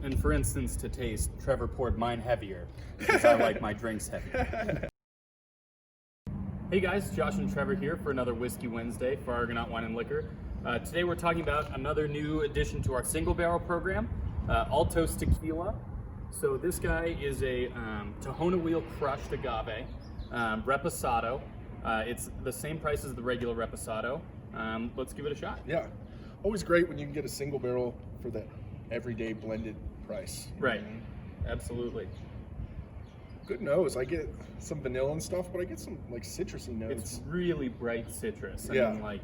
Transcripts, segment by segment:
And for instance, to taste, Trevor poured mine heavier because I like my drinks heavy. Hey guys, Josh and Trevor here for another Whiskey Wednesday for Argonaut Wine and Liquor. Today we're talking about another new addition to our single barrel program, Altos Tequila. So this guy is a Tohono wheel crushed agave, Reposado. It's the same price as the regular Reposado. Let's give it a shot. Yeah, always great when you can get a single barrel for the everyday blended price. Right, absolutely. Good nose. I get some vanilla and stuff, but I get some like citrusy notes. It's really bright citrus. I mean, like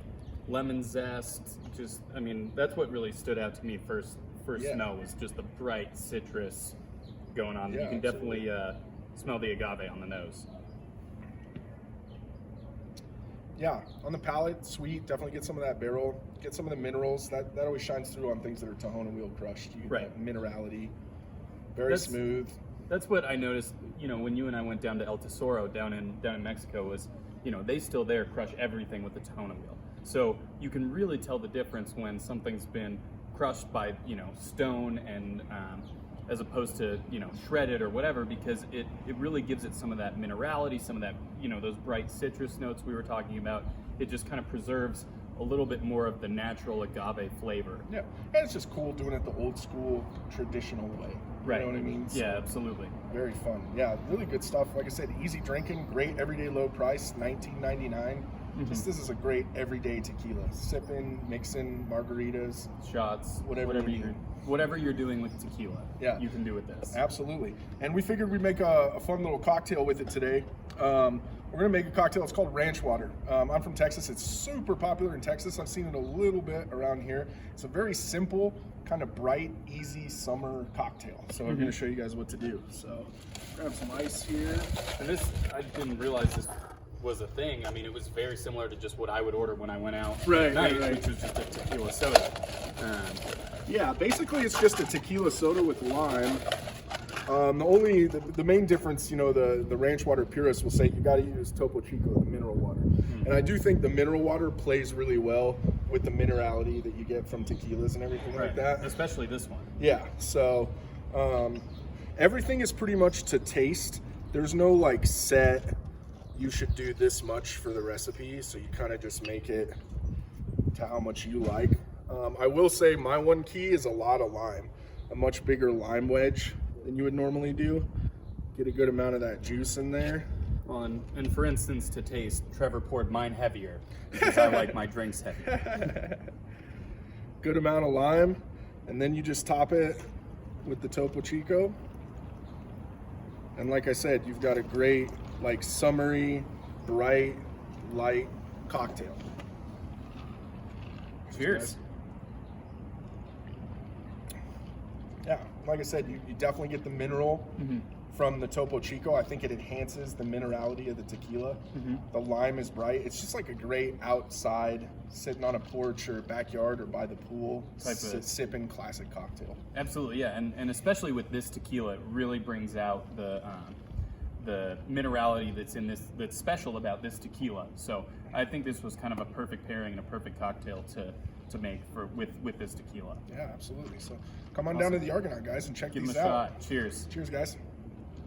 lemon zest. That's what really stood out to me first smell was just the bright citrus going on. Yeah, you can definitely smell the agave on the nose. Yeah, on the palate, sweet. Definitely get some of that barrel. Get some of the minerals. That always shines through on things that are Tohono wheel crushed. You get that minerality. Very smooth. That's what I noticed, when you and I went down to El Tesoro down in Mexico was, they still there crush everything with the Tohono wheel. So you can really tell the difference when something's been crushed by, stone and as opposed to, shredded or whatever, because it really gives it some of that minerality, some of that, those bright citrus notes we were talking about. It just kind of preserves a little bit more of the natural agave flavor. Yeah, and it's just cool doing it the old school, traditional way. Right. You know what I mean? So yeah, absolutely. Very fun. Yeah, really good stuff. Like I said, easy drinking, great everyday low price, $19.99. Mm-hmm. This is a great everyday tequila. Sipping, mixing, margaritas, shots, whatever you're doing with tequila. Yeah, you can do with this. Absolutely. And we figured we'd make a fun little cocktail with it today. We're gonna make a cocktail. It's called ranch water. I'm from Texas. It's super popular in Texas. I've seen it a little bit around here. It's a very simple, kind of bright, easy summer cocktail. So I'm gonna show you guys what to do. So grab some ice here. And this, I didn't realize this was a thing. I mean, it was very similar to just what I would order when I went out at night, which was just a tequila soda. Yeah, basically it's just a tequila soda with lime. The main difference, the ranch water purists will say you got to use Topo Chico, the mineral water. And I do think the mineral water plays really well with the minerality that you get from tequilas and everything like that. Especially this one. Yeah, so everything is pretty much to taste. There's no like set, you should do this much for the recipe, so you kind of just make it to how much you like. I will say my one key is a lot of lime, a much bigger lime wedge than you would normally do. Get a good amount of that juice in there. And for instance, to taste, Trevor poured mine heavier because I like my drinks heavy. Good amount of lime, and then you just top it with the Topo Chico. And like I said, you've got a great, like summery, bright, light cocktail. Cheers. Yeah, like I said, you definitely get the mineral from the Topo Chico. I think it enhances the minerality of the tequila. The lime is bright. It's just like a great outside, sitting on a porch or backyard or by the pool, sipping classic cocktail. Absolutely, yeah, and especially with this tequila, it really brings out the minerality that's special about this tequila. So I think this was kind of a perfect pairing and a perfect cocktail to make with this tequila. Yeah, absolutely. So come on down to the Argonaut, guys, and check these out. Give them a shot. Cheers. Cheers, guys.